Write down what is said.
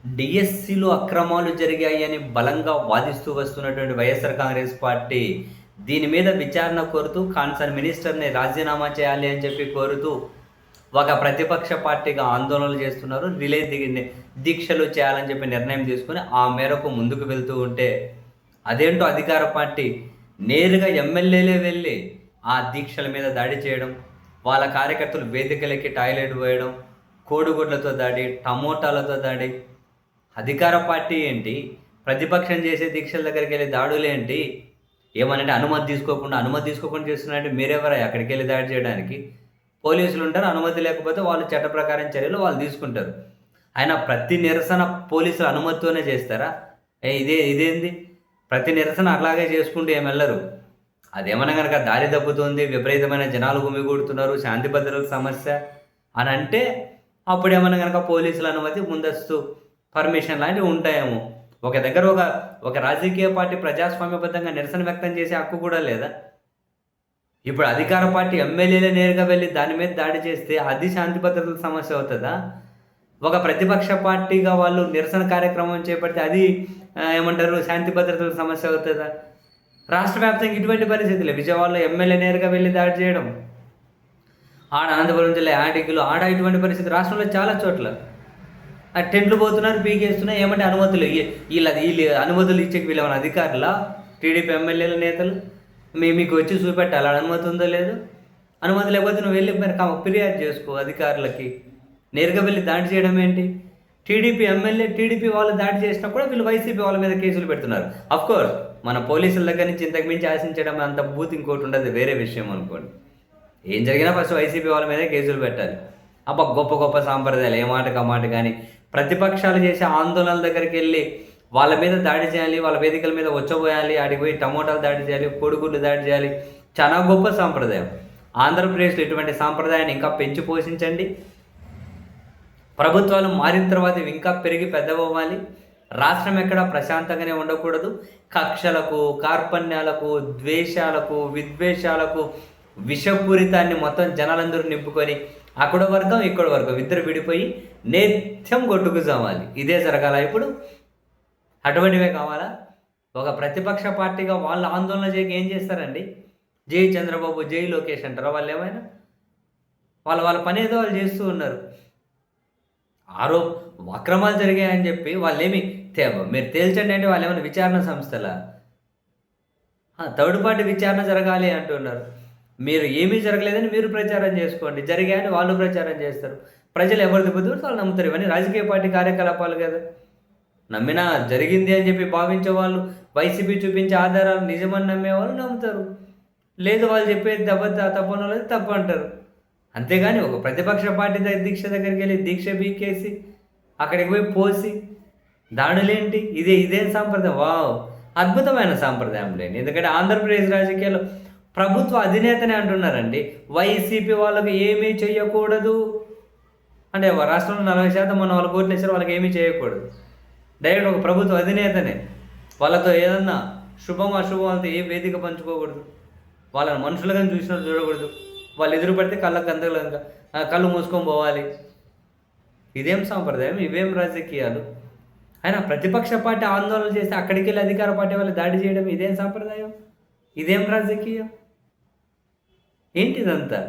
డిఎస్సిలో అక్రమాలు జరిగాయని బలంగా వాదిస్తూ వస్తున్నటువంటి వైఎస్ఆర్ కాంగ్రెస్ పార్టీ దీని మీద విచారణ కోరుతూ కాన్సర్న్ మినిస్టర్‌ని రాజీనామా చేయాలి అని చెప్పి కోరుతూ ఒక ప్రతిపక్ష పార్టీగా ఆందోళనలు చేస్తున్నారు. దీక్షలు చేయాలని చెప్పి నిర్ణయం తీసుకొని ఆ మేరకు ముందుకు వెళ్తూ ఉంటే, అదేంటో అధికార పార్టీ నేరుగా ఎమ్మెల్యేలే వెళ్ళి ఆ దీక్షల మీద దాడి చేయడం, వాళ్ళ కార్యకర్తలు వేదికలెక్కి టాయిలెట్ పోయడం, కోడిగుడ్లతో దాడి, టమోటాలతో దాడి. అధికార పార్టీ ఏంటి? ప్రతిపక్షం చేసే దీక్షల దగ్గరికెళ్ళి దాడులేంటి? ఏమనంటే అనుమతి తీసుకోకుండా చేస్తున్నారంటే మీరెవరయ్యా అక్కడికెళ్ళి దాడి చేయడానికి? పోలీసులుంటారు. అనుమతి లేకపోతే వాళ్ళు చట్ట ప్రకారం చర్యలు వాళ్ళు తీసుకుంటారు. అయినా ప్రతి నిరసన పోలీసుల అనుమతితోనే చేస్తారా? ఇదేంది? ప్రతి నిరసన అట్లాగే చేసుకుంటూ ఏమెళ్లరు. అదేమన్నా గనక దారి తప్పుతుంది, విపరీతమైన జనాలు గుమిగూడుతున్నారు, శాంతి భద్రతల సమస్య అనంటే అప్పుడేమన్నా గనక పోలీసుల అనుమతి, ముందస్తు పర్మిషన్ లాంటివి ఉంటాయేమో. ఒక దగ్గర ఒక రాజకీయ పార్టీ ప్రజాస్వామ్యబద్ధంగా నిరసన వ్యక్తం చేసే హక్కు కూడా లేదా? ఇప్పుడు అధికార పార్టీ ఎమ్మెల్యేలే నేరుగా వెళ్ళి దాని మీద దాడి చేస్తే అది శాంతి భద్రతల సమస్య అవుతదా? ఒక ప్రతిపక్ష పార్టీగా వాళ్ళు నిరసన కార్యక్రమం చేపడితే అది ఏమంటారు శాంతి భద్రతల సమస్య అవుతదా? రాష్ట్ర వ్యాప్తంగా ఇటువంటి పరిస్థితులే. విజయవాడలో ఎమ్మెల్యే నేరుగా వెళ్ళి దాడి చేయడం, అనంతపురం జిల్లా యాడికిలో ఇటువంటి పరిస్థితి రాష్ట్రంలో చాలా చోట్ల. ఆ టెంట్లు పోతున్నారు, పీకేస్తున్నారు. ఏమంటే అనుమతులు వీళ్ళు అనుమతులు ఇచ్చేకి వీళ్ళేమైనా అధికారులా? టీడీపీ ఎమ్మెల్యేల నేతలు మీకు వచ్చి చూపెట్టాలి అనుమతి ఉందో లేదో. అనుమతి లేకపోతే నువ్వు వెళ్ళి మరి ఫిర్యాదు చేసుకో అధికారులకి. నేరుగా వెళ్ళి దాడి చేయడం ఏంటి? టీడీపీ ఎమ్మెల్యే టీడీపీ వాళ్ళు దాడి చేసినా కూడా వీళ్ళు వైసీపీ వాళ్ళ మీద కేసులు పెడుతున్నారు. అఫ్కోర్స్ మన పోలీసుల దగ్గర నుంచి ఇంతకు మించి ఆశించడం అంత బూత్ ఇంకోటి ఉండదు, వేరే విషయం అనుకోండి. ఏం జరిగినా ఫస్ట్ వైసీపీ వాళ్ళ మీదే కేసులు పెట్టాలి. గొప్ప గొప్ప సాంప్రదాయాలు ఏ మాటకు ఆ మాట కానీ ప్రతిపక్షాలు చేసే ఆందోళనల దగ్గరికి వెళ్ళి వాళ్ళ మీద దాడి చేయాలి, వాళ్ళ వేదికల మీద వచ్చబోయాలి, ఆడికి పోయి టమోటాలు దాడి చేయాలి, కోడిగుడ్లు దాడి చేయాలి. చాలా గొప్ప సాంప్రదాయం. ఆంధ్రప్రదేశ్లో ఇటువంటి సాంప్రదాయాన్ని ఇంకా పెంచి పోషించండి. ప్రభుత్వాలు మారిన తర్వాత ఇవి ఇంకా పెరిగి పెద్దవ్వాలి. రాష్ట్రం ఎక్కడా ప్రశాంతంగానే ఉండకూడదు. కక్షలకు, కార్పణ్యాలకు, ద్వేషాలకు, విద్వేషాలకు, విషపూరితాన్ని మొత్తం జనాలందరూ నింపుకొని అక్కడ వర్గం ఇక్కడ వర్గం ఇద్దరు విడిపోయి నిత్యం కొట్టుకు చావాలి. ఇదే జరగాల ఇప్పుడు? అటువంటివే కావాలా? ఒక ప్రతిపక్ష పార్టీగా వాళ్ళు ఆందోళన చేయక ఏం చేస్తారండి? జై చంద్రబాబు, జై లోకేష్ అంటారా వాళ్ళు ఏమైనా? వాళ్ళ పని ఏదో వాళ్ళు చేస్తూ ఉన్నారు. అక్రమాలు జరిగాయని చెప్పి వాళ్ళేమి మీరు తేల్చండి అంటే వాళ్ళు ఏమైనా విచారణ సంస్థలా? థర్డ్ పార్టీ విచారణ జరగాలి అంటున్నారు. మీరు ఏమీ జరగలేదని మీరు ప్రచారం చేసుకోండి, జరిగాయని వాళ్ళు ప్రచారం చేస్తారు. ప్రజలు ఎవరిది బుద్ధి వాళ్ళు నమ్ముతారు. ఇవన్నీ రాజకీయ పార్టీ కార్యకలాపాలు కదా. నమ్మినా జరిగింది అని చెప్పి భావించే వాళ్ళు, వైసీపీ చూపించే ఆధారాలు నిజమని నమ్మేవాళ్ళు నమ్ముతారు. లేదు వాళ్ళు చెప్పేది తప్పని వాళ్ళది తప్పు అంటారు. అంతేగాని ఒక ప్రతిపక్ష పార్టీ దీక్ష దగ్గరికి వెళ్ళి దీక్ష బీకేసి అక్కడికి పోయి పోసి దాడులేంటి? ఇదేం సాంప్రదాయం? వావ్, అద్భుతమైన సాంప్రదాయం లేండి. ఎందుకంటే ఆంధ్రప్రదేశ్ రాజకీయాల్లో ప్రభుత్వ అధినేతనే అంటున్నారండి వైసీపీ వాళ్ళకి ఏమీ చేయకూడదు అంటే. రాష్ట్రంలో 40% మన వాళ్ళకి ఓట్లు వేసారు, వాళ్ళకి ఏమీ చేయకూడదు. డైరెక్ట్ ఒక ప్రభుత్వ అధినేతనే వాళ్ళతో ఏదన్నా శుభం అశుభం వాళ్ళతో ఏ వేదిక పంచుకోకూడదు, వాళ్ళని మనుషులుగా చూసినట్టు చూడకూడదు. వాళ్ళు ఎదురు పడితే కళ్ళు మూసుకొని పోవాలి. ఇదేం సాంప్రదాయం? ఇవేం రాజకీయాలు? అయినా ప్రతిపక్ష పార్టీ ఆందోళన చేస్తే అక్కడికి వెళ్ళి అధికార పార్టీ వాళ్ళు దాడి చేయడం ఇదేం సాంప్రదాయం? ఇదేం రాజకీయం? ఏంటిదంతా?